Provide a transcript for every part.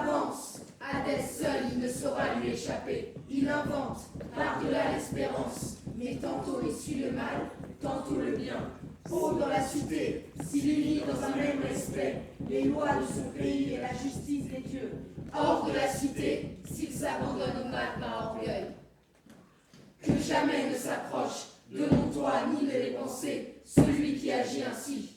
avance. Hadès seul, il ne saura lui échapper. Il invente, par-delà l'espérance. Mais tantôt il suit le mal, tantôt le bien. Haut dans la cité, s'il unit dans un même respect les lois de son pays et la justice des dieux. Hors de la cité, s'il s'abandonne au mal par orgueil. Que jamais ne s'approche de mon toit ni de les pensées celui qui agit ainsi.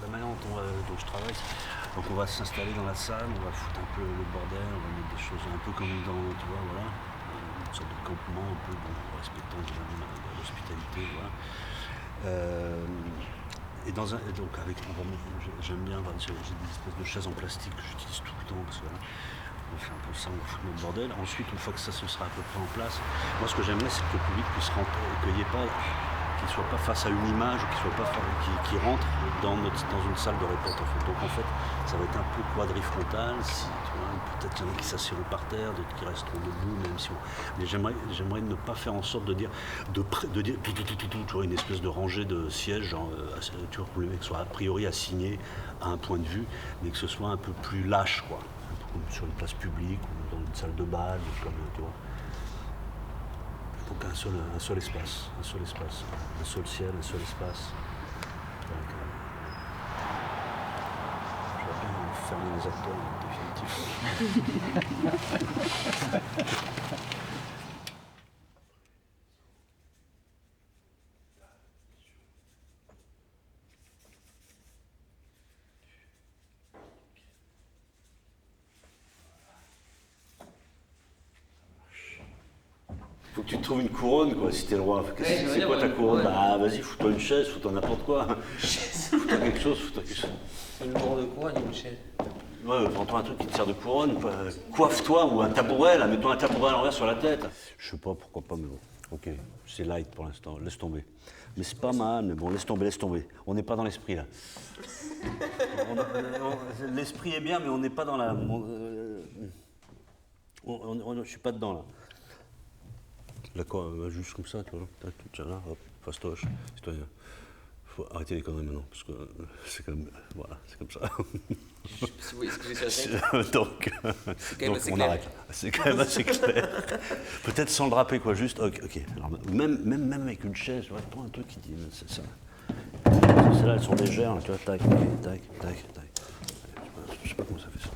La manière dont je travaille, donc on va s'installer dans la salle, on va foutre un peu le bordel, on va mettre des choses un peu comme dans, tu vois, voilà, une sorte de campement un peu, bon, respectant l'hospitalité, voilà. Et donc avec, j'aime bien, j'ai des espèces de chaises en plastique que j'utilise tout le temps, parce que voilà, on fait un peu ça, on fout notre bordel. Ensuite, une fois que ça se sera à peu près en place, moi ce que j'aimerais, c'est que le public puisse rentrer, qu'il n'y ait pas, qu'il ne soit pas face à une image, ou qu'il rentre dans une salle de répète en fait. Donc en fait, ça va être un peu quadrifrontal, peut-être qu'il y en a qui s'assieront par terre, d'autres qui resteront debout, même si mais j'aimerais ne pas faire en sorte de dire toujours une espèce de rangée de sièges, genre, tu vois, pour le mec soit a priori assigné à un point de vue, mais que ce soit un peu plus lâche, quoi. Un peu comme sur une place publique ou dans une salle de bal, comme, tu vois. Donc un seul espace, un seul ciel, un seul espace. Donc, je vais bien fermer les acteurs, définitivement. Faut que tu te trouves une couronne, quoi, si t'es le roi. C'est quoi ta couronne? Bah vas-y, fous-toi une chaise, fous-toi n'importe quoi. Fous-toi quelque chose, C'est une couronne de couronne, une chaise. Ouais, prends-toi un truc qui te sert de couronne, quoi. Coiffe-toi, ou un tabouret, là, mets-toi un tabouret à l'envers sur la tête. Je sais pas, pourquoi pas, mais bon. Ok, c'est light pour l'instant, laisse tomber. Mais c'est pas mal, mais bon, laisse tomber. On n'est pas dans l'esprit, là. L'esprit est bien, mais on n'est pas dans la... je suis pas dedans, là. D'accord, juste comme ça, tu vois. Tiens là, hop, fastoche, citoyen. Faut arrêter les conneries maintenant, parce que c'est comme, voilà, c'est comme ça. Si vous excusez ça. Donc on clair. arrête. C'est quand même assez clair. Peut-être sans le draper, quoi, juste, ok. Alors, même avec une chaise, tu vois, un truc qui dit, c'est ça. Celles-là, elles sont légères, tu vois, tac. Je sais pas comment ça fait ça.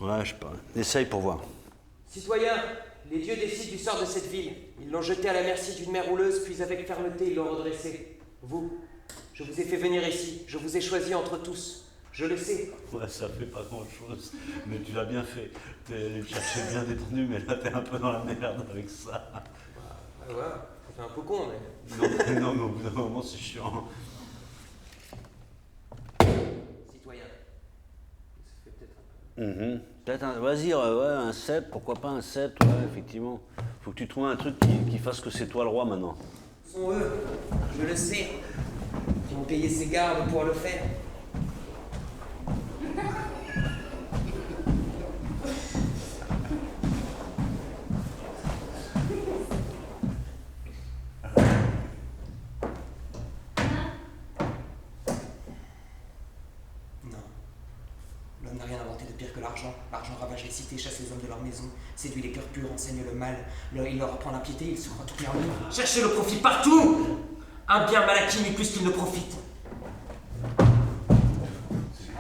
Ouais, je sais pas. Essaye pour voir. Citoyens, les dieux décident du sort de cette ville. Ils l'ont jeté à la merci d'une mer rouleuse, puis avec fermeté, ils l'ont redressé. Vous, je vous ai fait venir ici. Je vous ai choisi entre tous. Je le sais. Ouais, ça fait pas grand-chose, mais tu l'as bien fait. Tu cherchais bien détenu, mais là, t'es un peu dans la merde avec ça. Ouais, ça fait un peu con, mais... Non, mais au bout d'un moment, c'est chiant. Citoyens, ça fait peut-être un peu... Peut-être vas-y, un sceptre, pourquoi pas un sceptre, ouais, effectivement. Faut que tu trouves un truc qui fasse que c'est toi le roi maintenant. Ce sont eux, je le sais, qui ont payé ses gardes pour le faire. L'homme n'a rien inventé de pire que l'argent. L'argent ravage les cités, chasse les hommes de leur maison, séduit les cœurs purs, enseigne le mal. Il leur apprend l'impiété, ils se croient tout permis. Cherchez le profit partout. Un bien mal acquis n'est plus qu'il ne profite. C'est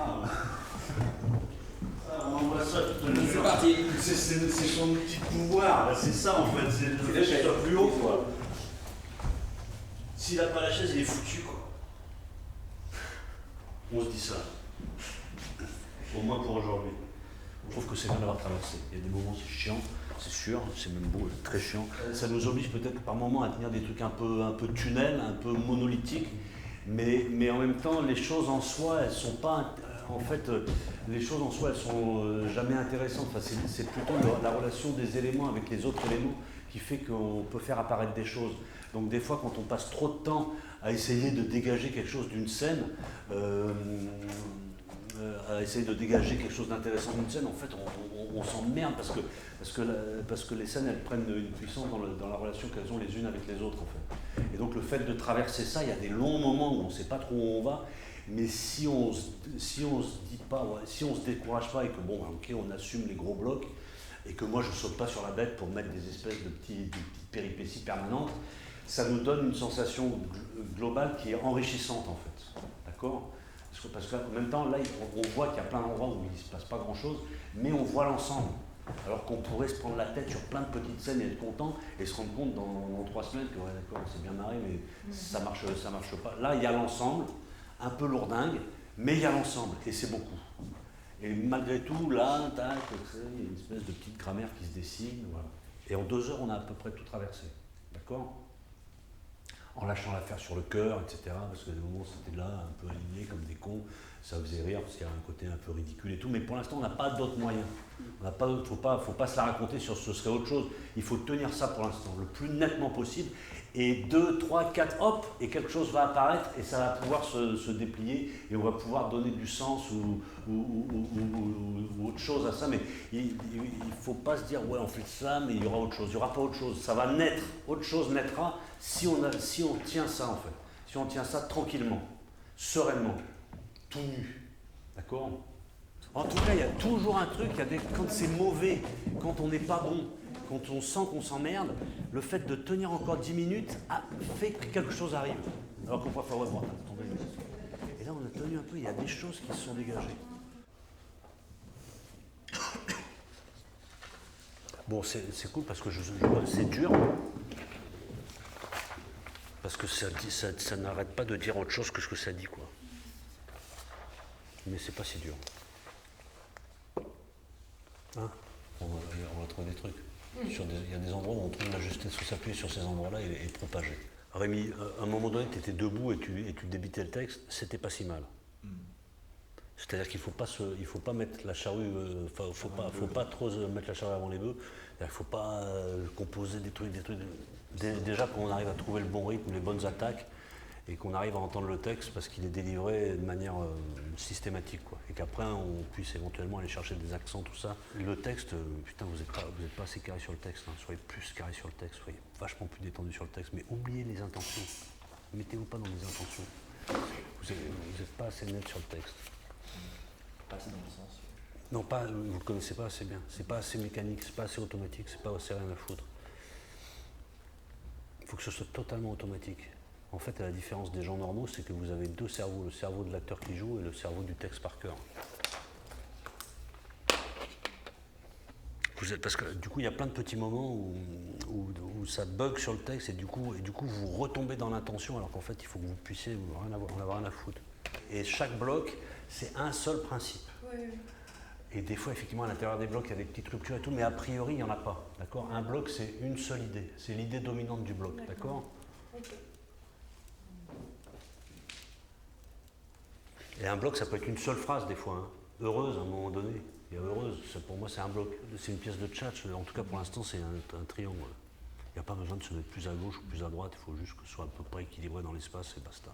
parti. C'est son petit pouvoir, c'est ça en fait, c'est le fait qu'il soit plus haut, quoi. S'il n'a pas la chaise, il est foutu, quoi. On se dit ça. Au moins pour aujourd'hui. Je trouve que c'est bien d'avoir traversé. Il y a des moments c'est chiant, c'est sûr, c'est même beau, très chiant. Ça nous oblige peut-être par moments à tenir des trucs un peu tunnels, un peu monolithiques, mais en même temps, les choses en soi, elles sont pas... En fait, les choses en soi, elles sont jamais intéressantes. Enfin, c'est plutôt la relation des éléments avec les autres éléments qui fait qu'on peut faire apparaître des choses. Donc des fois, quand on passe trop de temps à essayer de dégager quelque chose d'une scène, à essayer de dégager quelque chose d'intéressant d'une scène, en fait, on s'emmerde parce que les scènes, elles prennent une puissance dans la relation qu'elles ont les unes avec les autres, en fait. Et donc le fait de traverser ça, il y a des longs moments où on ne sait pas trop où on va, mais si on se dit pas, ouais, si on se décourage pas et que bon, ok, on assume les gros blocs, et que moi je saute pas sur la bête pour mettre des espèces de petites péripéties permanentes, ça nous donne une sensation globale qui est enrichissante, en fait. D'accord ? Parce qu'en même temps, là, on voit qu'il y a plein d'endroits où il ne se passe pas grand-chose, mais on voit l'ensemble. Alors qu'on pourrait se prendre la tête sur plein de petites scènes et être content, et se rendre compte dans 3 semaines que, ouais, d'accord, on s'est bien marré, mais ça marche pas. Là, il y a l'ensemble, un peu lourdingue, mais il y a l'ensemble, et c'est beaucoup. Et malgré tout, là, tac, il y a une espèce de petite grammaire qui se dessine, voilà. Et en 2 heures, on a à peu près tout traversé. D'accord ? En lâchant l'affaire sur le cœur, etc. Parce que des moments, c'était là, un peu alignés comme des cons, ça faisait rire, parce qu'il y a un côté un peu ridicule et tout, mais pour l'instant, on n'a pas d'autres moyens. Faut pas se la raconter sur ce serait autre chose. Il faut tenir ça pour l'instant, le plus nettement possible. Et 2, 3, 4, hop, et quelque chose va apparaître, et ça va pouvoir se déplier, et on va pouvoir donner du sens ou autre chose à ça. Mais il ne faut pas se dire, ouais, on fait ça, mais il y aura autre chose. Il n'y aura pas autre chose. Ça va naître. Autre chose naîtra si on tient ça, en fait. Si on tient ça tranquillement, sereinement, tout nu. D'accord ? En tout cas, il y a toujours un truc, quand c'est mauvais, quand on n'est pas bon, quand on sent qu'on s'emmerde, le fait de tenir encore 10 minutes fait que quelque chose arrive. Alors qu'on peut faire, ouais, bon, tomber. Et là, on a tenu un peu, il y a des choses qui se sont dégagées. Bon, c'est cool parce que c'est dur. Parce que ça n'arrête pas de dire autre chose que ce que ça dit, quoi. Mais c'est pas si dur. Hein ? On va trouver des trucs. Il y a des endroits où on trouve la justesse, faut s'appuyer sur ces endroits-là et propager. Rémi, à un moment donné, tu étais debout et tu débitais le texte, c'était pas si mal. C'est-à-dire qu'il ne faut pas mettre la charrue, faut pas trop mettre la charrue avant les bœufs. Il ne faut pas composer des trucs. Déjà, quand on arrive à trouver le bon rythme, les bonnes attaques, et qu'on arrive à entendre le texte parce qu'il est délivré de manière systématique, quoi. Et qu'après on puisse éventuellement aller chercher des accents, tout ça. Le texte, putain, vous êtes pas assez carré sur le texte, hein. Soyez plus carré sur le texte, soyez vachement plus détendu sur le texte, mais oubliez les intentions. Mettez-vous pas dans les intentions. Vous n'êtes pas assez net sur le texte. Pas assez dans le sens. Non, vous le connaissez pas assez bien. C'est pas assez mécanique, c'est pas assez automatique, c'est pas assez rien à foutre. Il faut que ce soit totalement automatique. En fait, à la différence des gens normaux, c'est que vous avez 2 cerveaux, le cerveau de l'acteur qui joue et le cerveau du texte par cœur. Parce que du coup, il y a plein de petits moments où ça bug sur le texte et du coup, vous retombez dans l'intention alors qu'en fait, il faut que vous puissiez en avoir rien à foutre. Et chaque bloc, c'est un seul principe. Oui. Et des fois, effectivement, à l'intérieur des blocs, il y a des petites ruptures et tout, mais a priori, il n'y en a pas. D'accord ? Un bloc, c'est une seule idée. C'est l'idée dominante du bloc. D'accord ? Okay. Et un bloc, ça peut être une seule phrase des fois, hein. Heureuse à un moment donné. Il y a heureuse, pour moi c'est un bloc, c'est une pièce de tchatch, en tout cas pour l'instant c'est un triangle. Il n'y a pas besoin de se mettre plus à gauche ou plus à droite, il faut juste que ce soit à peu près équilibré dans l'espace et basta.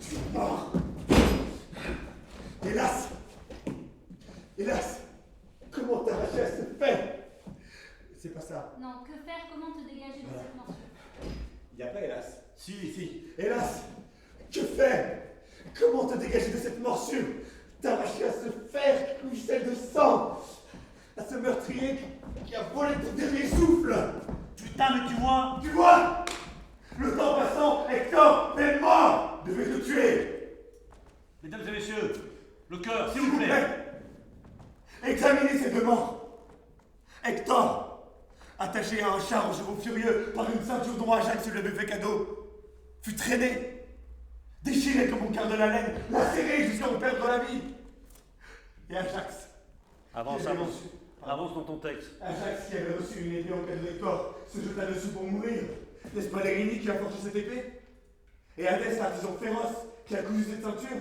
Tu es mort. Hélas. Hélas. Comment t'arracher à ce fait? C'est pas ça. Non, que faire? Comment te dégager de cette morsure? Il n'y a pas hélas. Si. Hélas. Que faire? Comment te dégager de cette morsure? T'arracher à ce fer qui ruisselle de sang, à ce meurtrier qui a volé ton dernier souffle. Putain, mais tu vois? Tu vois? Le temps passant, Hector, même moi, devait te tuer. Mesdames et messieurs, le cœur, s'il vous plaît. Examinez ces 2 morts. Hector, attaché à un char aux chevaux furieux par une ceinture dont Ajax lui avait fait cadeau, fut traîné, déchiré comme au quart de la laine, lacéré jusqu'à en perdre la vie. Et Ajax. Avance dans ton texte. Ajax qui avait reçu une épée en cadeau d'Hector se jeta dessus pour mourir. N'est-ce pas Lérigny qui a forgé cette épée? Et Hadès, l'artisan féroce, qui a cousu cette ceinture?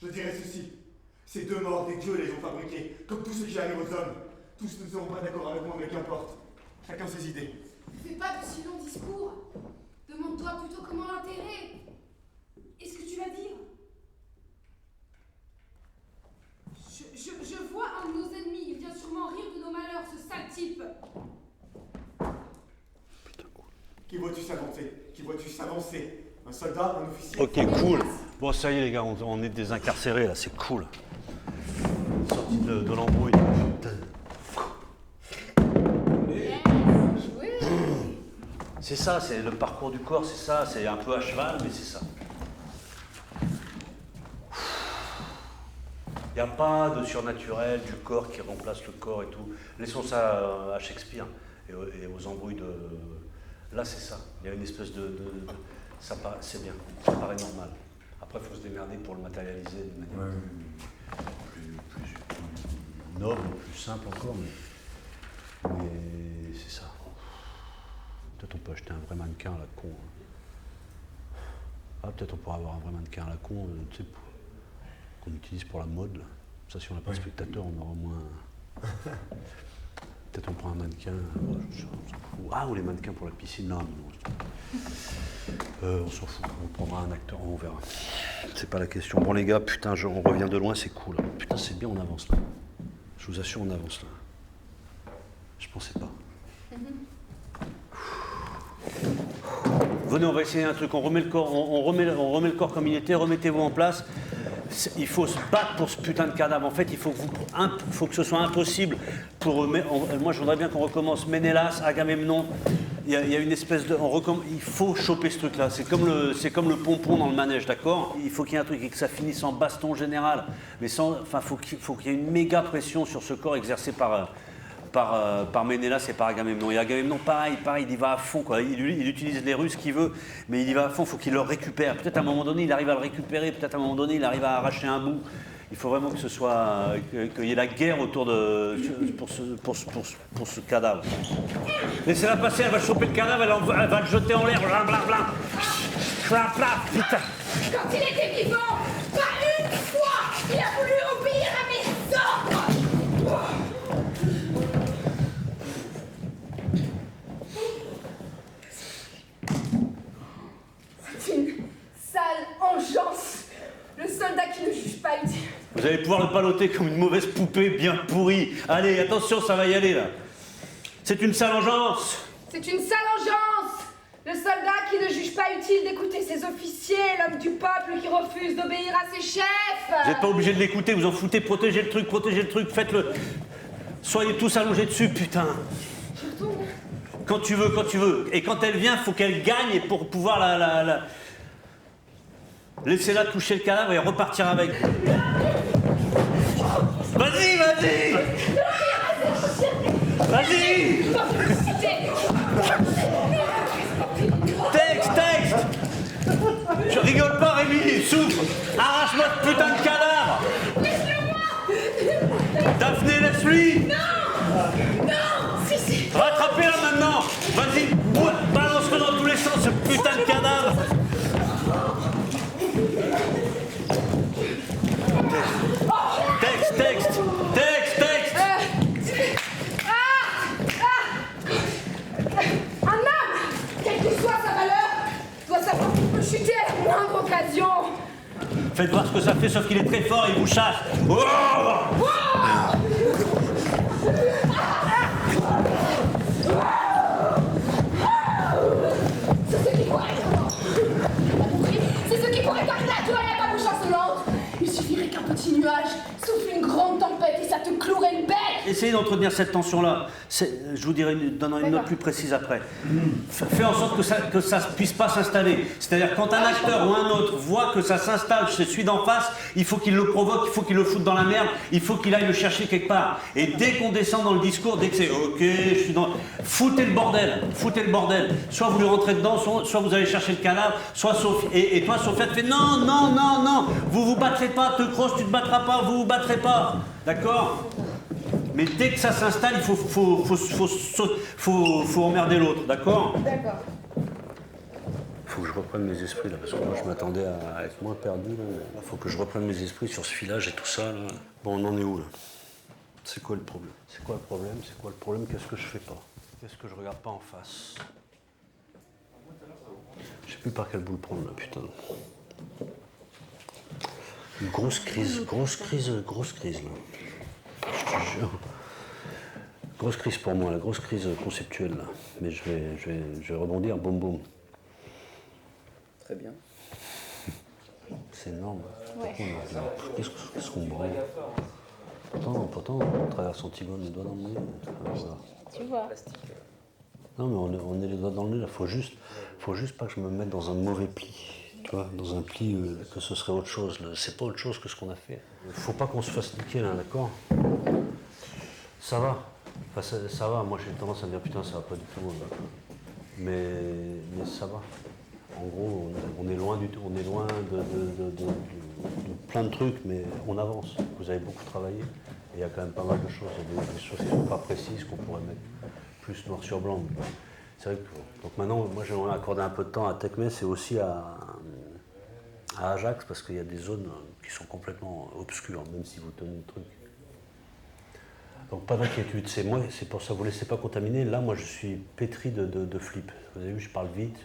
Je dirais ceci. Ces 2 morts, des dieux les ont fabriqués, comme tous ceux qui arrivent aux hommes. Tous ne seront pas d'accord avec moi, mais qu'importe. Chacun ses idées. Ne fais pas de si longs discours. Demande-toi plutôt comment l'enterrer. Est-ce que tu vas dire? s'avancer? Qui vois-tu s'avancer? Un soldat, un officier? Ok, cool. Bon, ça y est, les gars, on est des incarcérés, là, c'est cool. Sorti de l'embrouille. Putain. C'est ça, c'est le parcours du corps, c'est ça, c'est un peu à cheval, mais c'est ça. Il n'y a pas de surnaturel du corps qui remplace le corps et tout. Laissons ça à Shakespeare et aux embrouilles de... Là, c'est ça. Il y a une espèce c'est bien, ça paraît normal. Après, il faut se démerder pour le matérialiser de manière plus noble, plus simple encore, mais c'est ça. Peut-être on peut acheter un vrai mannequin à la con. Ah, peut-être on pourra avoir un vrai mannequin à la con, tu sais, qu'on utilise pour la mode. Là. Ça, si on n'a pas de spectateurs, on aura moins... Peut-être on prend un mannequin, on s'en fout. Ah, ou les mannequins pour la piscine, non. On s'en fout, on prendra un acteur, on verra. C'est pas la question. Bon les gars, putain, on revient de loin, c'est cool. Putain, c'est bien, on avance là. Je vous assure, on avance là. Je pensais pas. Venez, on va essayer un truc, on remet le corps, on remet le corps comme il était, remettez-vous en place. Il faut se battre pour ce putain de cadavre. En fait, il faut que ce soit impossible pour... Moi, je voudrais bien qu'on recommence Ménélas, Agamemnon. Il y a une espèce de... Il faut choper ce truc-là. C'est comme le pompon dans le manège, d'accord? Il faut qu'il y ait un truc et que ça finisse en baston général. Mais faut qu'il y ait une méga pression sur ce corps exercé par Ménélas et par Agamemnon. Et Agamemnon, pareil, il y va à fond, quoi. Il utilise les Russes qu'il veut, mais il y va à fond, il faut qu'il le récupère. Peut-être à un moment donné, il arrive à le récupérer, peut-être à un moment donné, il arrive à arracher un bout. Il faut vraiment que ce soit... qu'il y ait la guerre autour de... pour ce cadavre. Laissez-la passer, elle va choper le cadavre, elle va le jeter en l'air, blablabla. Putain. Quand il était vivant, pas une fois, il a voulu obéir à mes ordres. C'est une sale engeance. Le soldat qui ne juge pas utile. Vous allez pouvoir le paloter comme une mauvaise poupée bien pourrie. Allez, attention, ça va y aller, là. C'est une sale engeance. C'est une sale engeance. Le soldat qui ne juge pas utile d'écouter ses officiers, l'homme du peuple qui refuse d'obéir à ses chefs. Vous n'êtes pas obligé de l'écouter, vous en foutez, protégez le truc, faites-le. Soyez tous allongés dessus, putain. Je retourne. Quand tu veux. Et quand elle vient, il faut qu'elle gagne et pour pouvoir la... Laissez-la toucher le cadavre et repartir avec. Vas-y. Texte. Je rigole pas, Rémi, souffle. Arrache-moi ce putain de cadavre. Daphné, laisse-lui. Non, si. Rattrapez-la maintenant. Vas-y, balance-le dans tous les sens, ce putain de cadavre. Texte. Un homme, quelle que soit sa valeur, doit savoir qu'il peut chuter à la moindre occasion. Faites voir ce que ça fait, sauf qu'il est très fort et il vous chasse. Oh C'est ce qui pourrait t'arriver à toi et à ta bouche insolente. Il suffirait qu'un petit nuage souffle une grande tempête et ça te clouerait une bête. Essayez d'entretenir cette tension-là. Je vous donnerai une note plus précise après. Fais en sorte que ça ne puisse pas s'installer. C'est-à-dire quand un acteur ou un autre voit que ça s'installe chez celui d'en face, il faut qu'il le provoque, il faut qu'il le foute dans la merde, il faut qu'il aille le chercher quelque part. Et dès qu'on descend dans le discours, dès que c'est OK, je suis dans... Foutez le bordel. Soit vous lui rentrez dedans, soit vous allez chercher le cadavre, soit Sophie... Et toi, Sophia, te fait non, vous battrez pas, te croche, tu te battras pas, vous battrez pas. D'accord ? Mais dès que ça s'installe, il faut emmerder l'autre, d'accord? D'accord. Faut que je reprenne mes esprits là, parce que moi je m'attendais à être moins perdu. Là. Faut que je reprenne mes esprits sur ce filage et tout ça. Là. Bon, on en est où là? C'est quoi le problème? Qu'est-ce que je fais pas? Qu'est-ce que je regarde pas en face? Je sais plus par quel bout le prendre là, putain. Une grosse crise là. Je te jure. Grosse crise pour moi, la grosse crise conceptuelle là. Mais je vais rebondir, boum boum. Très bien. C'est énorme. Ouais. Qu'est-ce qu'on branle? Pourtant, on traverse Antigone les doigts dans le nez. Voilà. Tu vois. Non, mais on est les doigts dans le nez, là. Faut juste pas que je me mette dans un mauvais pli. Tu vois, dans un pli que ce serait autre chose. C'est pas autre chose que ce qu'on a fait. Faut pas qu'on se fasse niquer, là, d'accord? Ça va. Enfin, ça va. Moi, j'ai tendance à me dire, putain, ça va pas du tout. Mais ça va. En gros, on est loin de plein de trucs, mais on avance. Vous avez beaucoup travaillé, et il y a quand même pas mal de choses. Il y a des choses qui ne sont pas précises, qu'on pourrait mettre plus noir sur blanc. C'est vrai que, donc maintenant, moi j'aimerais accorder un peu de temps à Tekmes et aussi à Ajax, parce qu'il y a des zones qui sont complètement obscures, même si vous tenez le truc. Donc pas d'inquiétude, c'est pour ça, vous ne laissez pas contaminer. Là, moi je suis pétri de flip. Vous avez vu, je parle vite.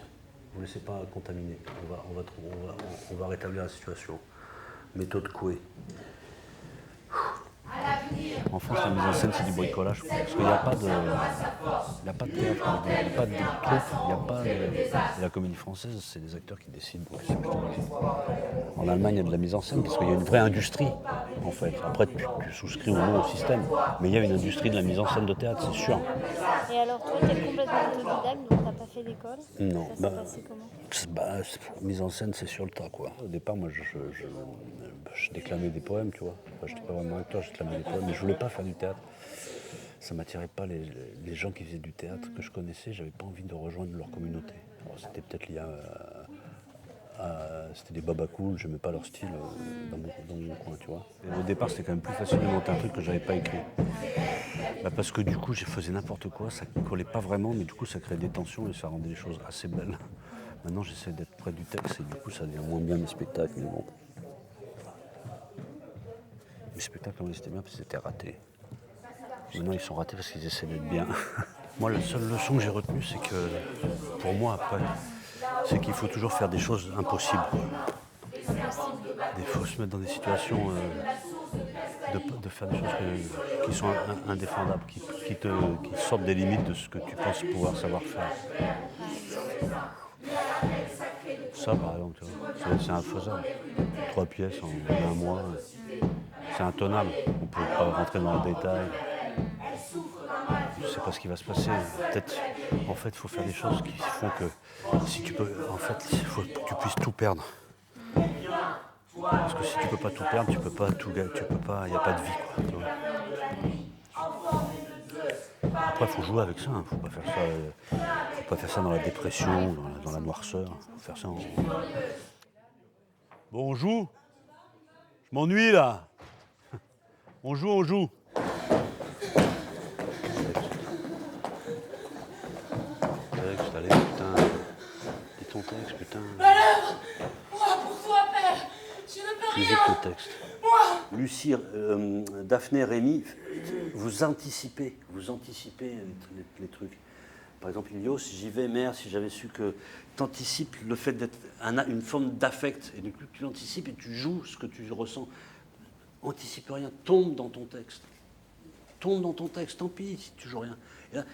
Vous ne laissez pas contaminer. On va rétablir la situation. Méthode Coué. En France, la mise en scène, c'est du bricolage. Parce qu'il n'y a pas de théâtre, il n'y a pas de troupe, il n'y a pas de... La comédie française, c'est les acteurs qui décident. En Allemagne, il y a de la mise en scène, parce qu'il y a une vraie industrie, en fait. Après, tu souscris ou non au système. Mais il y a une industrie de la mise en scène de théâtre, c'est sûr. Et alors, toi, t'es complètement autodidacte, donc t'as pas fait d'école? Non. Ça s'est passé comment? Mise en scène, c'est sur le tas, quoi. Au départ, moi, je déclamais des poèmes, tu vois. Enfin, je n'étais pas vraiment acteur, je déclamais des poèmes, mais je voulais pas faire du théâtre. Ça m'attirait pas les gens qui faisaient du théâtre que je connaissais, j'avais pas envie de rejoindre leur communauté. Alors, c'était peut-être lié c'était des babacools, j'aimais pas leur style dans mon coin, tu vois. Et au départ, c'était quand même plus facile de monter un truc que j'avais pas écrit. Parce que du coup, je faisais n'importe quoi, ça collait pas vraiment, mais du coup, ça créait des tensions et ça rendait les choses assez belles. Maintenant, j'essaie d'être près du texte et du coup, ça devient moins bien mes spectacles, mais bon. Mes spectacles, quand ils étaient bien, parce qu'ils étaient ratés. Maintenant, ils sont ratés parce qu'ils essaient d'être bien. Moi, la seule leçon que j'ai retenue, c'est que, pour moi, après, c'est qu'il faut toujours faire des choses impossibles. Il faut se mettre dans des situations, de faire des choses qui sont indéfendables, qui sortent des limites de ce que tu penses pouvoir savoir faire. Ça, par exemple, tu vois, c'est infaisable. 3 pièces en un mois, c'est intenable. On ne peut pas rentrer dans le détail. Je ne sais pas ce qui va se passer. Peut-être, en fait, il faut faire des choses qui font que, si tu peux, en fait, il faut que tu puisses tout perdre. Parce que si tu peux pas tout perdre, tu peux pas tout gagner, il n'y a pas de vie, quoi. Tu vois. Après, il faut jouer avec ça. Il ne faut pas faire ça dans la dépression, dans la noirceur. Il faut faire ça en... Bon, on joue. Je m'ennuie là. On joue. Texte, allez, putain. Dis ton texte, putain. Malheur! Moi, pour toi, père, je ne peux Lisez rien! ton texte. Moi! Lucie, Daphné, Rémi, vous anticipez les trucs. Par exemple, Ilios, j'y vais, mère, si j'avais su que tu anticipes le fait d'être une forme d'affect, et du coup tu l'anticipes et tu joues ce que tu ressens. Anticipe rien, tombe dans ton texte. Tant pis si tu joues rien. Et là,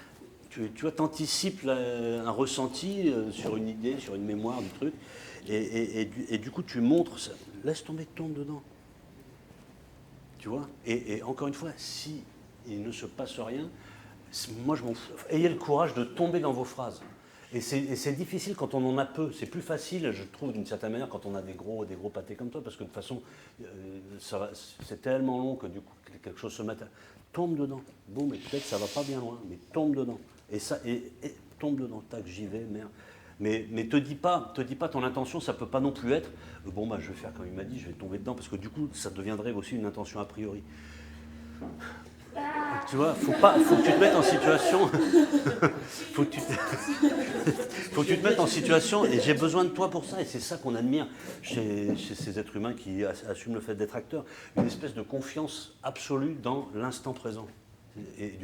tu vois, t'anticipes un ressenti sur une idée, sur une mémoire du truc, et du coup tu montres ça. Laisse tomber, tombe dedans. Tu vois, et encore une fois, si il ne se passe rien, moi je m'en fous. Ayez le courage de tomber dans vos phrases. Et c'est difficile quand on en a peu. C'est plus facile, je trouve, d'une certaine manière, quand on a des gros pâtés comme toi, parce que de toute façon, c'est tellement long que du coup, quelque chose se mette. Tombe dedans. Bon, mais peut-être ça va pas bien loin, mais tombe dedans. Et tombe dedans. Tac, j'y vais, merde. Mais te dis pas ton intention, ça peut pas non plus être bon bah je vais faire comme il m'a dit, je vais tomber dedans, parce que du coup ça deviendrait aussi une intention a priori. Tu vois, faut que tu te mettes en situation. faut que tu te mettes en situation, et j'ai besoin de toi pour ça, et c'est ça qu'on admire chez ces êtres humains qui assument le fait d'être acteurs, une espèce de confiance absolue dans l'instant présent. Et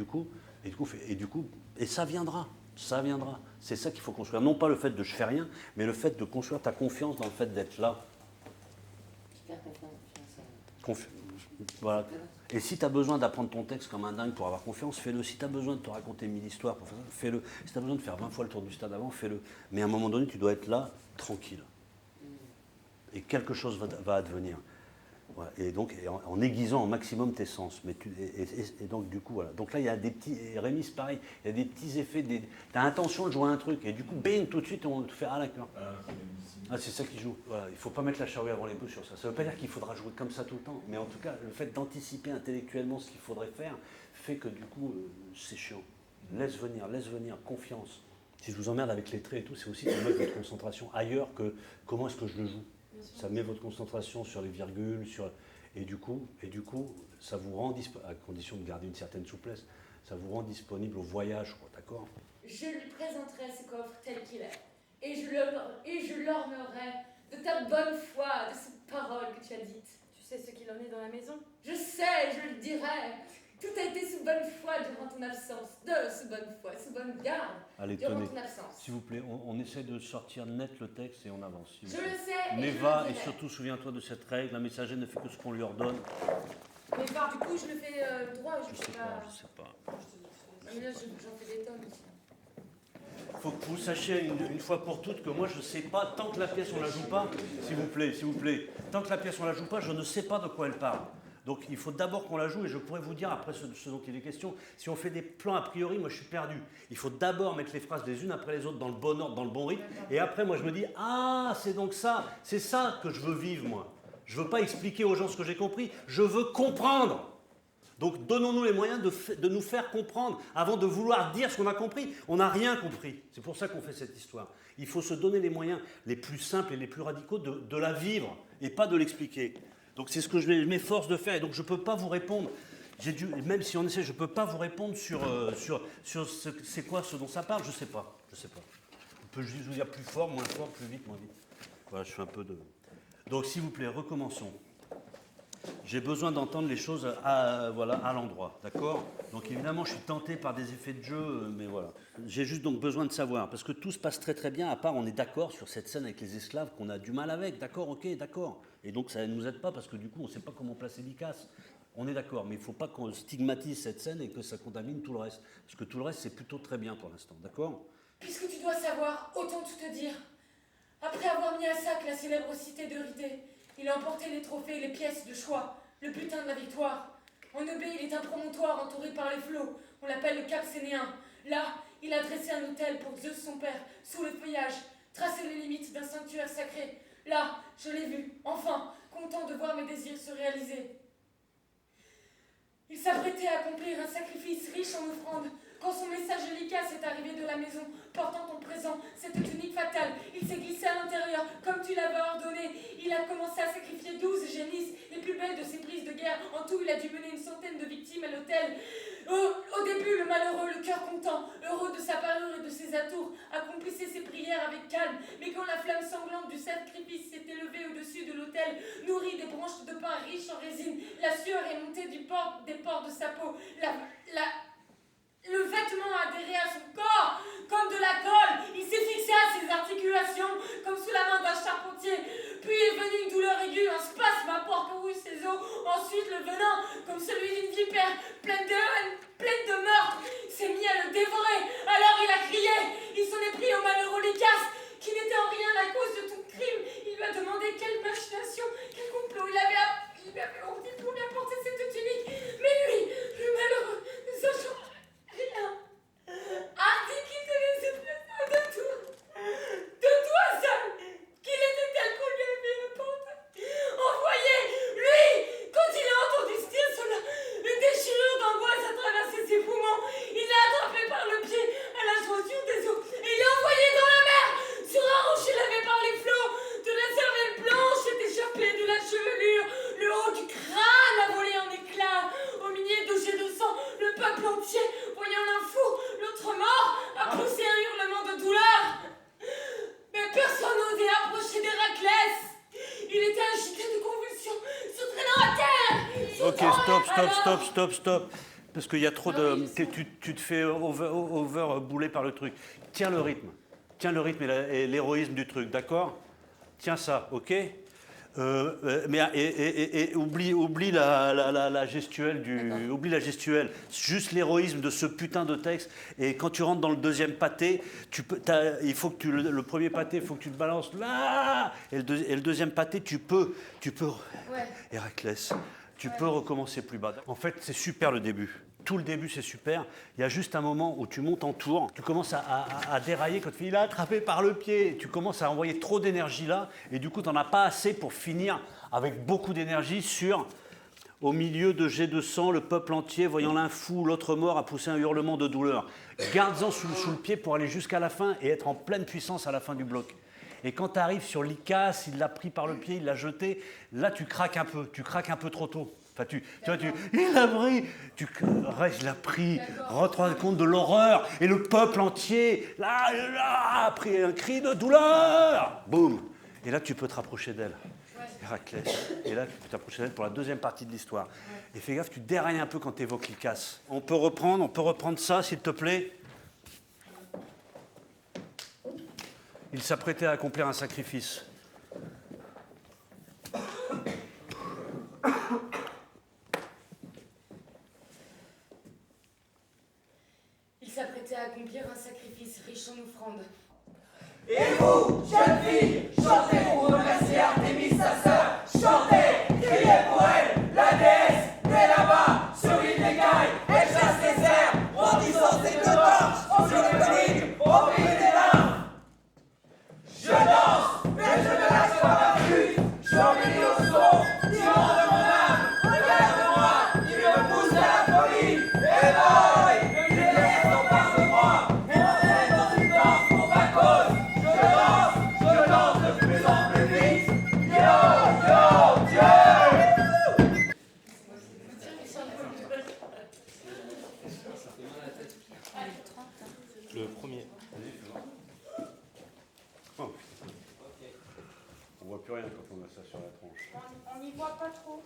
ça viendra. Ça viendra. C'est ça qu'il faut construire. Non pas le fait de je fais rien, mais le fait de construire ta confiance dans le fait d'être là. Voilà. Et si tu as besoin d'apprendre ton texte comme un dingue pour avoir confiance, fais-le. Si tu as besoin de te raconter 1000 histoires pour faire ça, fais-le. Si tu as besoin de faire 20 fois le tour du stade avant, fais-le. Mais à un moment donné, tu dois être là, tranquille. Et quelque chose va advenir. Voilà. Et donc, en aiguisant au maximum tes sens. Et donc, du coup, voilà. Donc là, il y a des petits. Et Rémi, c'est pareil. Il y a des petits effets. Tu as l'intention de jouer un truc. Et du coup, bing, tout de suite, on te fait ah, d'accord. Ah, c'est ça qui joue. Voilà. Il ne faut pas mettre la charrue avant les bœufs sur ça. Ça ne veut pas dire qu'il faudra jouer comme ça tout le temps. Mais en tout cas, le fait d'anticiper intellectuellement ce qu'il faudrait faire fait que, du coup, c'est chiant. Laisse venir, confiance. Si je vous emmerde avec les traits et tout, c'est aussi de mettre votre concentration ailleurs que comment est-ce que je le joue. Ça met votre concentration sur les virgules, et du coup, ça vous rend disponible, à condition de garder une certaine souplesse, ça vous rend disponible au voyage, quoi, d'accord? Je lui présenterai ce coffre tel qu'il est, et je l'ornerai de ta bonne foi, de ces paroles que tu as dites. Tu sais ce qu'il en est dans la maison? Je sais, je le dirai. Tout a été sous bonne foi durant ton absence, sous bonne foi, sous bonne garde. Allez, durant tenez, ton absence. s'il vous plaît, on essaie de sortir net le texte et on avance. Je le sais. Mais et je va, le et dirai. surtout souviens-toi de cette règle, un messager ne fait que ce qu'on lui ordonne. Mais par du coup, je le fais droit, Je sais pas. Mais là, j'en fais des tonnes aussi. Faut que vous sachiez une fois pour toutes que moi je ne sais pas, tant que la pièce on la joue pas, s'il vous plaît, tant que la pièce on la joue pas, je ne sais pas de quoi elle parle. Donc il faut d'abord qu'on la joue et je pourrais vous dire après ce dont il est question, si on fait des plans a priori, moi je suis perdu. Il faut d'abord mettre les phrases les unes après les autres dans le bon ordre, dans le bon rythme, et après moi je me dis, ah c'est donc ça, c'est ça que je veux vivre moi. Je ne veux pas expliquer aux gens ce que j'ai compris, je veux comprendre. Donc donnons-nous les moyens de nous faire comprendre avant de vouloir dire ce qu'on a compris. On n'a rien compris. C'est pour ça qu'on fait cette histoire. Il faut se donner les moyens les plus simples et les plus radicaux de la vivre et pas de l'expliquer. Donc c'est ce que je m'efforce de faire et donc je ne peux pas vous répondre. Même si on essaie, je ne peux pas vous répondre sur c'est quoi ce dont ça parle, je ne sais pas. On peut juste vous dire plus fort, moins vite, moins vite. Voilà, je fais un peu de... Donc s'il vous plaît, recommençons. J'ai besoin d'entendre les choses à l'endroit, d'accord? Donc évidemment, je suis tenté par des effets de jeu, mais voilà. J'ai juste donc besoin de savoir, parce que tout se passe très très bien, à part on est d'accord sur cette scène avec les esclaves qu'on a du mal avec, d'accord, ok, d'accord. Et donc ça ne nous aide pas parce que du coup, on ne sait pas comment placer Lycas. On est d'accord, mais il ne faut pas qu'on stigmatise cette scène et que ça contamine tout le reste. Parce que tout le reste, c'est plutôt très bien pour l'instant, d'accord? Puisque tu dois savoir, autant tout te dire. Après avoir mis à sac la célèbre cité de Ridée, il a emporté les trophées et les pièces de choix, le butin de la victoire. En Eubée, il est un promontoire entouré par les flots. On l'appelle le Cap Sénéen. Là, il a dressé un autel pour Zeus son père, sous le feuillage, tracé les limites d'un sanctuaire sacré. Là, je l'ai vu, enfin, content de voir mes désirs se réaliser. Il s'apprêtait à accomplir un sacrifice riche en offrandes. Quand son message Lycas est arrivé de la maison, portant ton présent, cette tunique fatale, il s'est glissé à l'intérieur, comme tu l'avais ordonné. Il a commencé à sacrifier 12 génisses, les plus belles de ses prises de guerre. En tout, il a dû mener une centaine de victimes à l'autel. Au début, le malheureux, le cœur content, heureux de sa parure et de ses atours, accomplissait ses prières avec calme. Mais quand la flamme sanglante du sacrifice s'est élevée au-dessus de l'autel, nourrie des branches de pin riches en résine, la sueur est montée des pores de sa peau. Le vêtement a adhéré à son corps, comme de la colle. Il s'est fixé à ses articulations, comme sous la main d'un charpentier. Puis est venue une douleur aiguë, un spasme a parcouru ses os. Ensuite, le venin, comme celui d'une vipère, pleine de haine, pleine de meurtre, s'est mis à le dévorer. Alors il a crié. Il s'en est pris au malheureux Lycas, qui n'était en rien la cause de tout crime. Il lui a demandé quelle machination, quel complot il avait ordi pour lui apporter cette tunique. Mais lui, le malheureux, ne sachant rien, a dit qu'il connaissait plus de tout, de toi seul, qu'il était tel qu'on lui avait apporté. Envoyé, lui, quand il a entendu se dire cela, une déchirure d'angoisse a traversé ses poumons. Il l'a attrapé par le pied à la jointure des os et il l'a envoyé dans la mer, sur un rocher lavé par les flots. De la cervelle blanche est échappée de la chevelure, le haut du crâne a volé en éclats. Au milieu de jets de sang, le peuple entier, voyant l'un fou, l'autre mort, a poussé un hurlement de douleur. Mais personne n'osait approcher d'Héraclès. Il était agité de convulsions, se traînant à terre. Ok, stop. Parce qu'il y a trop de... Tu te fais over-bouler par le truc. Tiens le rythme et l'héroïsme du truc, d'accord? Tiens ça, ok? Mais oublie la gestuelle oublie la gestuelle. Juste l'héroïsme de ce putain de texte. Et quand tu rentres dans le deuxième pâté, il faut que le premier pâté, il faut que tu le balances là. Et le deuxième pâté, tu peux. Ouais. Héraclès, tu peux recommencer plus bas. En fait, c'est super le début. Tout le début, c'est super. Il y a juste un moment où tu montes en tour, tu commences à dérailler quand tu fais « il a attrapé par le pied ». Tu commences à envoyer trop d'énergie là, et du coup, tu n'en as pas assez pour finir avec beaucoup d'énergie sur « au milieu de jets de sang, le peuple entier, voyant l'un fou, l'autre mort, a poussé un hurlement de douleur ». Garde-en sous le pied pour aller jusqu'à la fin et être en pleine puissance à la fin du bloc. Et quand tu arrives sur Lycas, il l'a pris par le pied, il l'a jeté, là tu craques un peu trop tôt. Enfin, il l'a pris, il l'a pris, rends-toi compte de l'horreur, et le peuple entier, là, a pris un cri de douleur, boum. Et là, tu peux te rapprocher d'elle, Héraclès, et là, tu peux t'approcher d'elle pour la deuxième partie de l'histoire. Et fais gaffe, tu dérailles un peu quand tu évoques Lycas. On peut reprendre ça, s'il te plaît. Il s'apprêtait à accomplir un sacrifice. Il s'apprêtait à accomplir un sacrifice riche en offrandes. Et vous, jeunes filles, chantez pour remercier Artémis, sa sœur. Chantez, criez pour elle, la déesse, dès là-bas, sur l'île des Gailles. Elle chasse les airs, brandissant ses deux torches, sur les collines, au pays des nains. Je danse, mais je ne lâche pas ma flûte. Je m'embellis au son, tirant de mon âme. Regarde-moi, il me pousse à la folie. Et boy, le déesse s'empare de moi. Et m'entraîne dans une danse pour ma cause. Je danse de plus en plus vite. Yo, yo, Dieu. Le premier. Oh, putain. On voit plus rien quand on a ça sur la tronche. On n'y voit pas trop.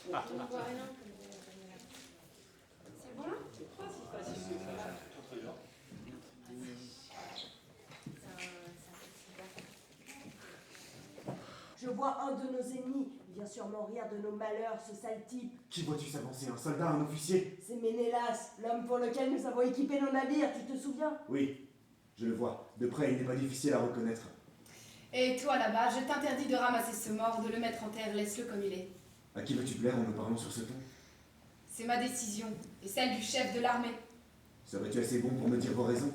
On n'y voit rien. C'est bon là? Je vois un de nos ennemis. Il vient sûrement rire de nos malheurs, ce sale type. Qui vois-tu s'avancer? Un soldat, un officier? C'est Ménélas, l'homme pour lequel nous avons équipé nos navires, tu te souviens? Oui, je le vois. De près, il n'est pas difficile à reconnaître. Et toi là-bas, je t'interdis de ramasser ce mort, de le mettre en terre, laisse-le comme il est. À qui veux-tu plaire en me parlant sur ce ton? C'est ma décision, et celle du chef de l'armée. Serais-tu assez bon pour me dire vos raisons?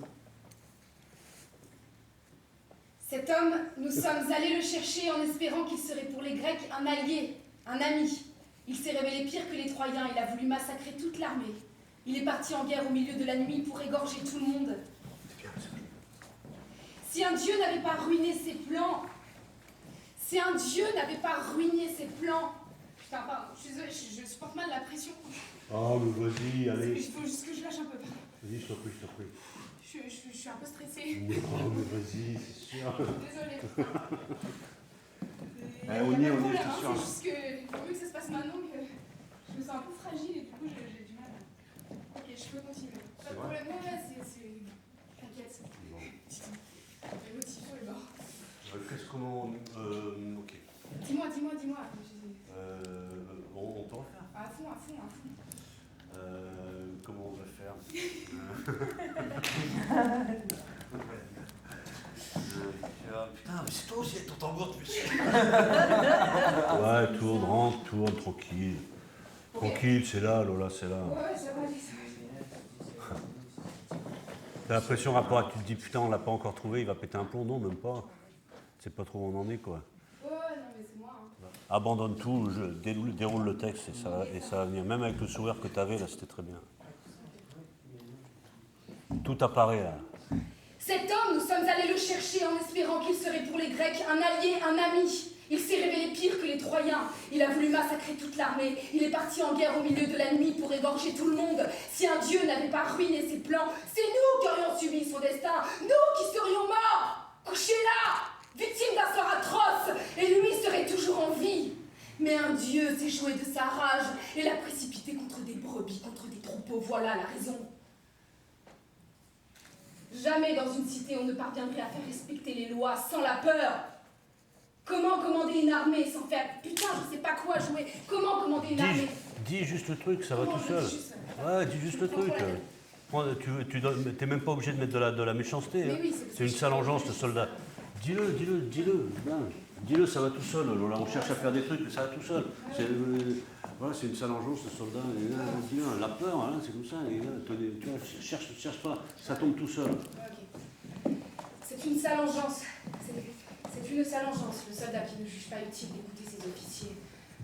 Cet homme, nous sommes allés le chercher en espérant qu'il serait pour les Grecs un allié, un ami. Il s'est révélé pire que les Troyens, il a voulu massacrer toute l'armée. Il est parti en guerre au milieu de la nuit pour égorger tout le monde. Si un dieu n'avait pas ruiné ses plans, Putain, pardon, je suis désolée, je supporte mal la pression. Oh, mais vas-y, allez. Il faut juste que je lâche un peu, pardon. Vas-y, je t'en prie. Je suis un peu stressée. Non, mais vas-y, c'est sûr. Désolée. On y est, je C'est t'assure. juste que il vaut mieux que ça se passe maintenant que je me sens un peu fragile et du coup j'ai du mal. Ok, je peux continuer. Pas de problème, non, là c'est... T'inquiète. L'émotion est mort. Qu'est-ce qu'on... ok. Dis-moi. On peut refaire. À fond. Comment on va faire? Putain, mais c'est toi aussi avec ton tambour, tu fais ça. Ouais, tourne, tranquille. Tranquille, c'est là, Lola, c'est là. Ouais, ça va aller. T'as l'impression, rapport à que tu te dis, putain, on l'a pas encore trouvé, il va péter un plomb, non, même pas. C'est pas trop où on en est, quoi. Ouais, non mais c'est moi. Abandonne tout, déroule le texte et ça va venir. Même avec le sourire que t'avais, là, c'était très bien. Tout apparaît, là. Cet homme, nous sommes allés le chercher en espérant qu'il serait pour les Grecs un allié, un ami. Il s'est révélé pire que les Troyens. Il a voulu massacrer toute l'armée. Il est parti en guerre au milieu de la nuit pour égorger tout le monde. Si un dieu n'avait pas ruiné ses plans, c'est nous qui aurions subi son destin. Nous qui serions morts, couchés là, victimes d'un sort atroce. Et lui serait toujours en vie. Mais un dieu s'est joué de sa rage et l'a précipité contre des brebis, contre des troupeaux. Voilà la raison. Jamais dans une cité on ne parviendrait à faire respecter les lois sans la peur. Comment commander une armée sans faire putain, je sais pas quoi jouer? Comment commander une armée? Dis juste le truc, ça va Comment tout je seul. dis juste ça? Ouais, dis juste le truc. T'es même pas obligé de mettre de la méchanceté. Mais Hein. oui, C'est une sale engeance, le soldat. Dis-le. Bien. Dis-le, ça va tout seul. Lola, on cherche à faire des trucs, mais ça va tout seul. Voilà, c'est une sale engeance, le soldat. Dis-le, la peur, hein, c'est comme ça. Et là, tu vois, cherche pas, ça tombe tout seul. Ok. C'est une sale engeance. C'est une sale engeance, le soldat qui ne juge pas utile d'écouter ses officiers.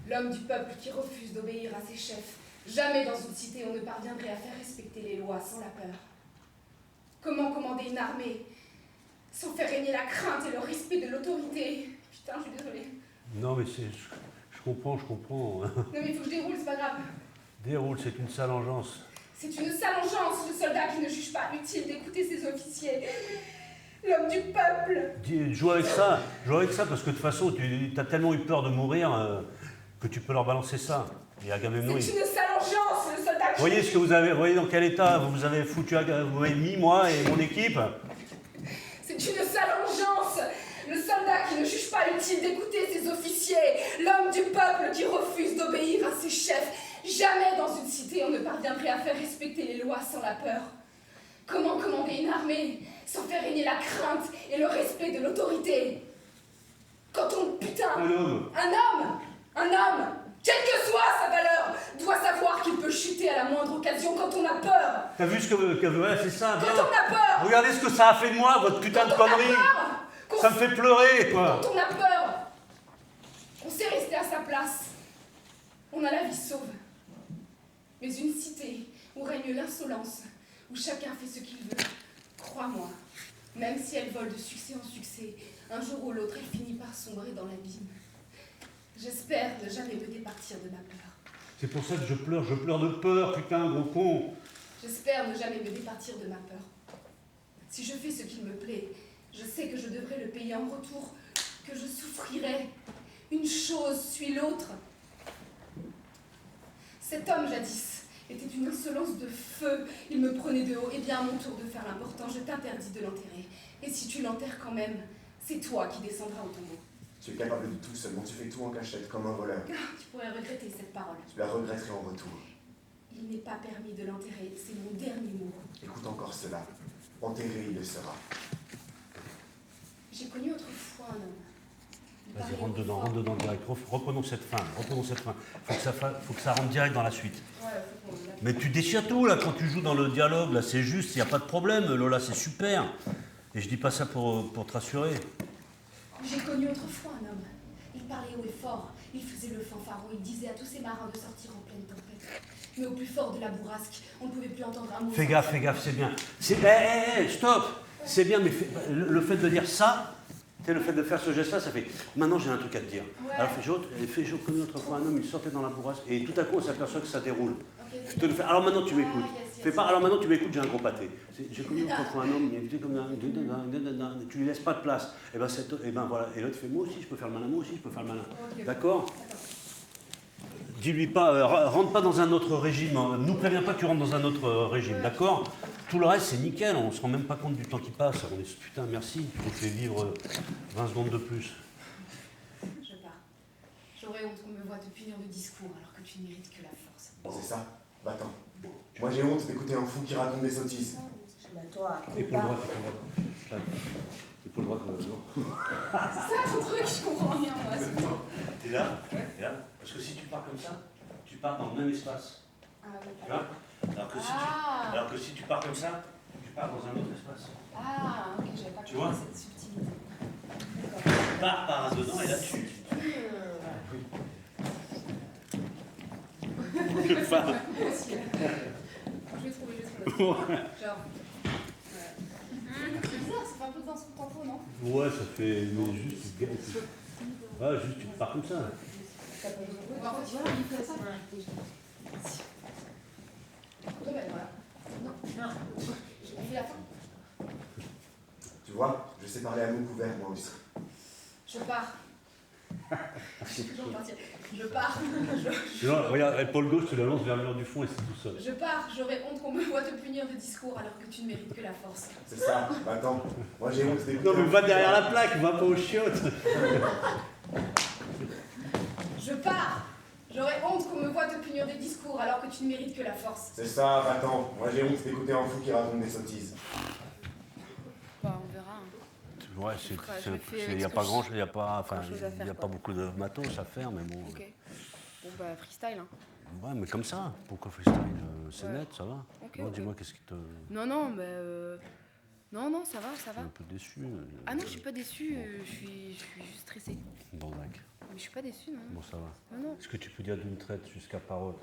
L'homme du peuple qui refuse d'obéir à ses chefs. Jamais dans une cité on ne parviendrait à faire respecter les lois sans la peur. Comment commander une armée sans faire régner la crainte et le respect de l'autorité? Putain, je suis désolée. Non, mais je comprends. Non mais il faut que je déroule, c'est pas grave. Déroule, c'est une sale engeance. C'est une sale engeance, le soldat qui ne juge pas utile d'écouter ses officiers. L'homme du peuple. Joue avec ça, parce que de toute façon, tu as tellement eu peur de mourir que tu peux leur balancer ça. Et Agamemnon, C'est une sale engeance, le soldat qui... voyez ce que vous avez, voyez dans quel état vous avez foutu, vous m'avez mis moi et mon équipe. C'est une sale engeance, le soldat qui ne juge pas utile d'écouter ses officiers, l'homme du peuple qui refuse d'obéir à ses chefs. Jamais dans une cité on ne parviendrait à faire respecter les lois sans la peur. Comment commander une armée sans faire régner la crainte et le respect de l'autorité? Quand on, putain, un homme, quelle que soit sa valeur, doit savoir qu'il peut chuter à la moindre occasion quand on a peur. T'as vu ce que ouais, c'est ça, bien. Quand on a peur. Regardez ce que ça a fait de moi, votre putain de connerie. Ça me fait pleurer, quoi. Quand on a peur, on sait rester à sa place. On a la vie sauve. Mais une cité où règne l'insolence, où chacun fait ce qu'il veut, crois-moi, même si elle vole de succès en succès, un jour ou l'autre, elle finit par sombrer dans l'abîme. J'espère ne jamais me départir de ma peur. C'est pour ça que je pleure de peur, putain, gros con. J'espère ne jamais me départir de ma peur. Si je fais ce qu'il me plaît, je sais que je devrais le payer en retour, que je souffrirai. Une chose suit l'autre. Cet homme, jadis, était une insolence de feu. Il me prenait de haut. Eh bien, à mon tour de faire l'important, je t'interdis de l'enterrer. Et si tu l'enterres quand même, c'est toi qui descendras au tombeau. Tu es capable de tout, seulement tu fais tout en cachette, comme un voleur. Tu pourrais regretter cette parole. Tu la regretterais en retour. Il n'est pas permis de l'enterrer, c'est mon dernier mot. Écoute encore cela. Enterré, il le sera. J'ai connu autrefois un homme. Il Vas-y, parlait rentre dedans direct. Reprenons cette fin. Faut que ça rentre direct dans la suite. Ouais, faut qu'on... Mais tu déchires tout, là, quand tu joues dans le dialogue, là, c'est juste, il n'y a pas de problème, Lola, c'est super. Et je dis pas ça pour te rassurer. J'ai connu autrefois un homme. Il parlait haut et fort. Il faisait le fanfaron. Il disait à tous ses marins de sortir en pleine tempête. Mais au plus fort de la bourrasque, on ne pouvait plus entendre un mot. Fais gaffe, c'est bien. Stop. C'est bien, mais le fait de dire ça, le fait de faire ce geste-là, ça fait. Maintenant, j'ai un truc à te dire. Ouais. Alors, j'ai connu autrefois un homme, il sortait dans la bourrasque, et tout à coup, on s'aperçoit que ça déroule. Okay, Je te le fais. Alors maintenant, tu m'écoutes. Yes. Fais pas. Alors maintenant, tu m'écoutes, j'ai un gros pâté. J'ai connu autrefois un homme, il était comme tu lui laisses pas de place. Et ben voilà. Et l'autre fait, moi aussi, je peux faire le malin, Okay. D'accord. Dis-lui pas, rentre pas dans un autre régime. Nous préviens pas que tu rentres dans un autre régime, d'accord? Tout le reste, c'est nickel, on se rend même pas compte du temps qui passe. On est putain, merci, tu nous fais vivre 20 secondes de plus. Je pars. J'aurais honte qu'on me voie te punir de discours alors que tu ne mérites que la force. C'est ça? Va-t'en. Moi j'ai honte d'écouter un fou qui raconte des sottises. Bah toi, Épaule droite. Épaule droite, non. C'est ça ton truc, je comprends rien moi. T'es là? Parce que si tu pars comme ça, tu pars dans le même espace. Ah, ouais. Tu vois? Alors que si tu pars comme ça, tu pars dans un autre espace. Ah, ok, j'avais pas Tu vois? compris cette subtilité. Tu pars par dedans et là tu. Je pars. Moi aussi. Je vais trouver. Genre. Ouais. C'est bizarre, ça fait un peu danse contempo, non? Ouais, ça fait. Mais juste. Ouais, juste tu pars comme ça. En fait, il fait ça. Voilà. Non. J'ai fait la fin. Tu vois, je sais parler à mots couverts moi aussi. Je pars. Je suis toujours partir. Je pars. Regarde, épaule gauche, tu la lances vers le mur du fond et c'est tout seul. Je pars. J'aurais honte qu'on me voie te punir de discours alors que tu ne mérites que la force. C'est ça, va-t'en. Moi j'ai honte d'écouter. Non, mais va derrière la plaque, va pas aux chiottes. alors que tu ne mérites que la force. C'est ça, attends. Moi j'ai honte d'écouter un fou qui raconte des sottises. Bah, on verra. Hein. Ouais, il n'y a pas grand chose, il n'y a pas, enfin, il y a pas beaucoup de matos à faire, mais bon. Ok. Bon, bah, freestyle, hein. Ouais, mais comme ça, pourquoi freestyle? C'est net, ça va. Ok, Bon, ok. dis-moi, qu'est-ce qui te... Non, mais non, ça va. Je suis un peu déçu. Ah non, je suis pas déçue, je suis juste stressée. Bon, d'accord. Mais je suis pas déçue, non. Bon, ça va. Non. Est-ce que tu peux dire d'une traite jusqu'à parole?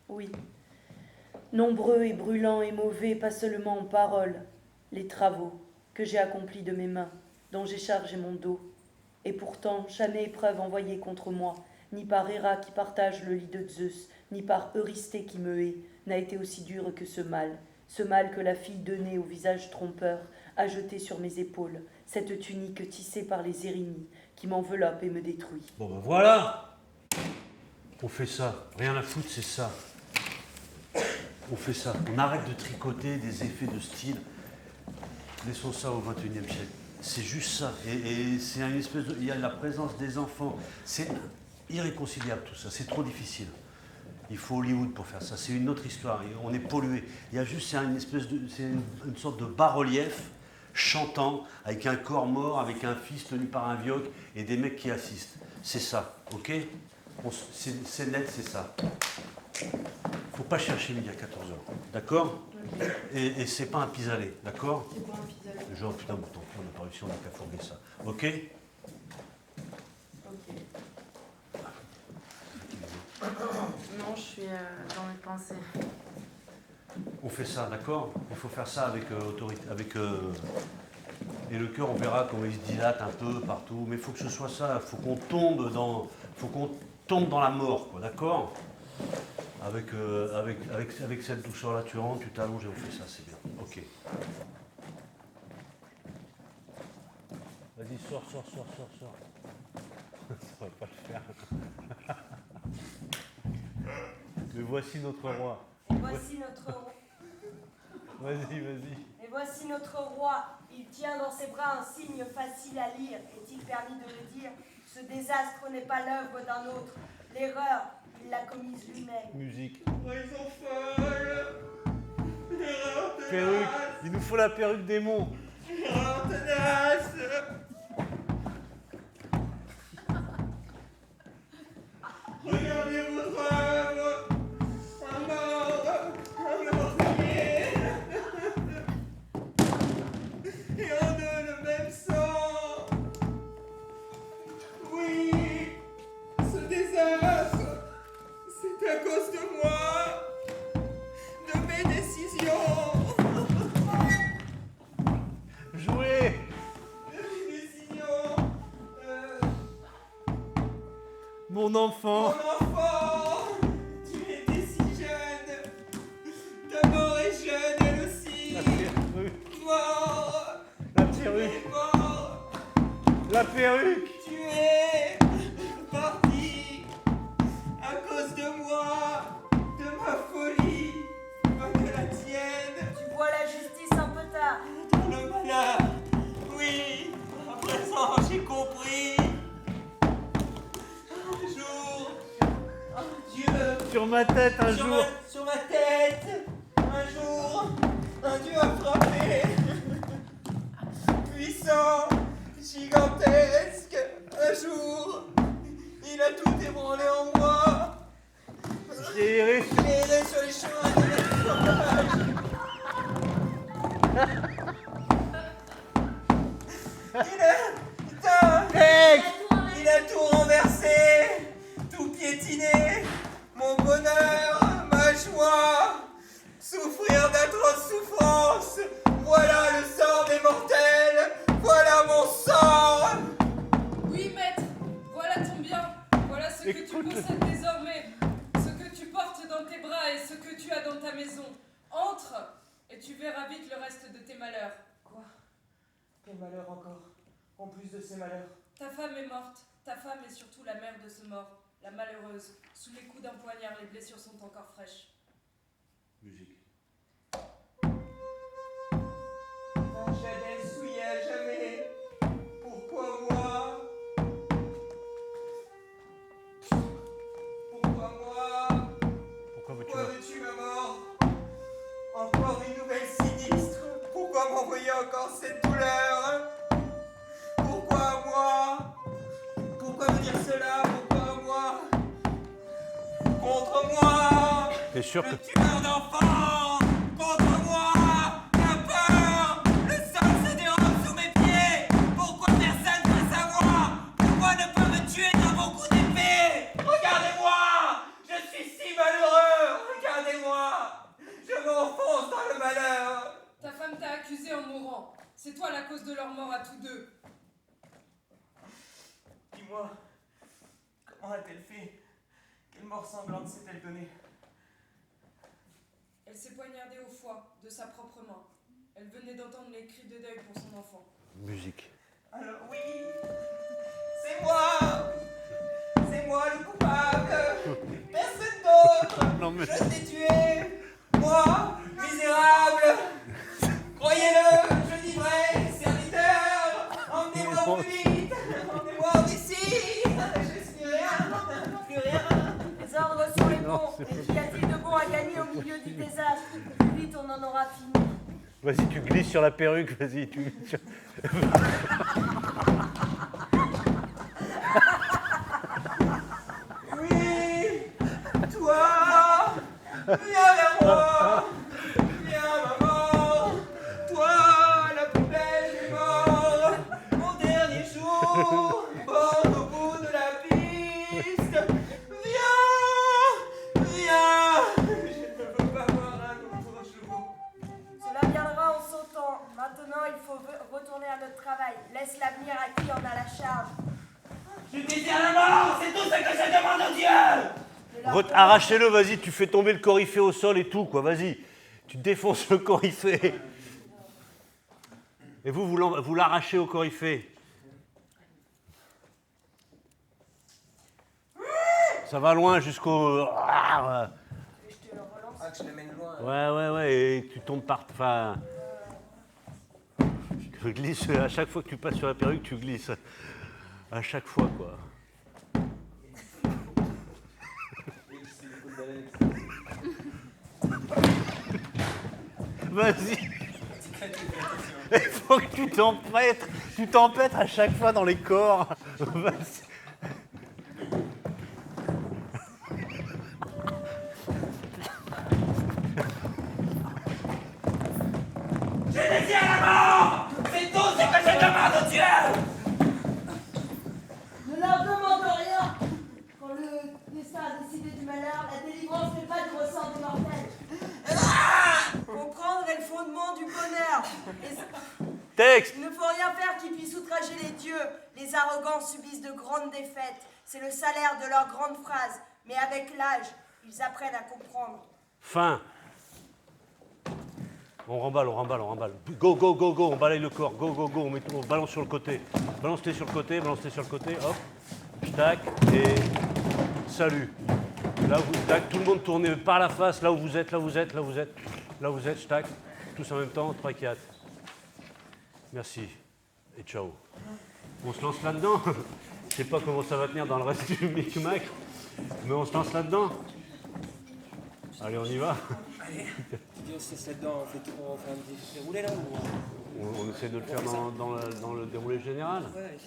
Oui. Nombreux et brûlants et mauvais, pas seulement en paroles, les travaux que j'ai accomplis de mes mains, dont j'ai chargé mon dos. Et pourtant, jamais épreuve envoyée contre moi, ni par Héra qui partage le lit de Zeus, ni par Eurysthée qui me hait, n'a été aussi dure que ce mal que la fille donnée au visage trompeur a jeté sur mes épaules, cette tunique tissée par les Érinies qui m'enveloppe et me détruit. Bon, ben voilà. On fait ça. Rien à foutre, c'est ça. On fait ça. On arrête de tricoter des effets de style. Laissons ça au XXIe siècle. C'est juste ça. Et c'est une espèce de... Il y a la présence des enfants. C'est irréconciliable tout ça. C'est trop difficile. Il faut Hollywood pour faire ça. C'est une autre histoire. On est pollué. Il y a juste c'est une sorte de bas-relief chantant avec un corps mort, avec un fils tenu par un vioque et des mecs qui assistent. C'est ça, ok? C'est net, c'est ça. Faut pas chercher midi à 14h, d'accord? Et c'est pas un pis-aller, d'accord? C'est quoi un pis-aller? Genre, putain, bon, tant pis, on n'a pas réussi, on n'a qu'à fourguer ça. Ok? Non, je suis dans mes pensées. On fait ça, d'accord? Il faut faire ça avec autorité, et le cœur, on verra comment il se dilate un peu partout. Mais il faut que ce soit ça. Il faut qu'on tombe dans la mort, quoi, d'accord? Avec cette douceur-là, tu rentres, tu t'allonges et on fait ça, c'est bien. Ok. Vas-y, sors. Ça va pas le faire. Mais voici notre roi. Et voici notre roi. Vas-y. Et voici notre roi. Il tient dans ses bras un signe facile à lire. Est-il permis de le dire? Ce désastre n'est pas l'œuvre d'un autre. L'erreur, il l'a commise lui-même. Musique. Ils sont folles. Perruque. Il nous faut la perruque démon. Tenace. Regardez votre œuvre. Un mort, un meurtrier. Et en eux le même sang. Oui, ce désastre, c'est à cause de moi, de mes décisions. Jouez. Mes décisions. Mon enfant. Mon enfant, tu étais si jeune. Ta mort est jeune, elle aussi. La perruque. Mort. La Tu perruque. es mort. La perruque. Tu es parti à cause de moi, de ma folie, pas de la tienne. Tu vois la justice un peu tard. Dans le malheur, oui, à présent j'ai compris. Un jour, un Dieu. Sur ma tête un jour. Sur ma tête, un jour, un Dieu a frappé. Puissant, gigantesque, un jour, il a tout ébranlé en moi. J'ai erré. J'ai erré sur les chemins de la sauvage. Il a tout renversé, tout piétiné, mon bonheur, ma joie, souffrir d'atroces souffrances, voilà le sort des mortels, voilà mon sort. Oui, maître, voilà ton bien, voilà ce que tu possèdes désormais, ce que tu portes dans tes bras et ce que tu as dans ta maison. Entre, et tu verras vite le reste de tes malheurs. Quoi? Quel malheur encore? En plus de ces malheurs. Ta femme est morte, ta femme est surtout la mère de ce mort, la malheureuse. Sous les coups d'un poignard, les blessures sont encore fraîches. Musique. Un Jadès souillé à jamais, pourquoi moi? Pourquoi moi? Pourquoi veux-tu Pourquoi veux-tu voyez encore cette douleur? Pourquoi moi? Pourquoi me dire cela? Pourquoi moi? Contre moi, T'es sûr que... le tueur d'enfants! Contre moi, la peur! Le sol se dérobe sous mes pieds! Pourquoi personne ne veut savoir? Pourquoi ne pas me tuer d'un bon coup d'épée? Regardez-moi! Je suis si malheureux! Regardez-moi! Je m'enfonce dans le malheur! Ta femme t'a accusé en mourant. C'est toi la cause de leur mort à tous deux. Dis-moi, comment a-t-elle fait? Quelle mort sanglante s'est-elle donnée? Elle s'est poignardée au foie de sa propre main. Elle venait d'entendre les cris de deuil pour son enfant. Musique. Alors oui, c'est moi! C'est moi le coupable! Personne d'autre! Non, mais- Je t'ai tué! Moi, misérable! Croyez-le, je dis vrai, serviteur! Emmenez-moi au plus vite! Emmenez-moi d'ici! Je suis rien! Plus rien! Les ordres sont les Non, bons. c'est Et qu'y a-t-il de bon à gagner au milieu du désastre? Plus vite on en aura fini. Vas-y, tu glisses sur la perruque, vas-y. Tu... Oui! Toi! Viens vers moi! Viens, maman! Toi, la plus belle des morts! Mon dernier jour! Bord au bout de la piste! Viens! Viens! Je ne veux pas voir un autre jour! Cela viendra en son temps. Maintenant il faut retourner à notre travail. Laisse l'avenir à qui en a la charge. Je désire la mort! C'est tout ce que je demande au Dieu! Arrachez-le, vas-y, tu fais tomber le coryphée au sol et tout, quoi, vas-y. Tu défonces le coryphée. Et vous l'arrachez au coryphée. Ça va loin jusqu'au... Ah, que je l'amène loin. Ouais, et tu tombes par... Enfin... Tu glisses, à chaque fois que tu passes sur la perruque, tu glisses. À chaque fois, quoi. Vas-y. Il faut que tu t'empêtres à chaque fois dans les corps. Vas-y. Je désire la mort! C'est tout ce que je demande au Dieu! Ne leur demande rien. Quand le destin a décidé du malheur, la délivrance n'est pas du ressort des mortels. Comprendre est le fondement du bonheur. Texte. Il ne faut rien faire qui puisse outrager les dieux. Les arrogants subissent de grandes défaites. C'est le salaire de leurs grandes phrases. Mais avec l'âge, ils apprennent à comprendre. Fin. On remballe. Go, on balaye le corps. Go, on balance sur le côté. Balance-les sur le côté, hop. Tac, et salut. Là, tac, tout le monde tournez par la face, là où vous êtes, tac. Tous en même temps, 3, 4. Merci. Et ciao. On se lance là-dedans. Je sais pas comment ça va tenir dans le reste du micmac, mais on se lance là-dedans. Allez, on y va. Allez, on se laisse là-dedans, on fait un petit déroulé là ou... On essaie de le faire dans le déroulé général. Ouais, allez,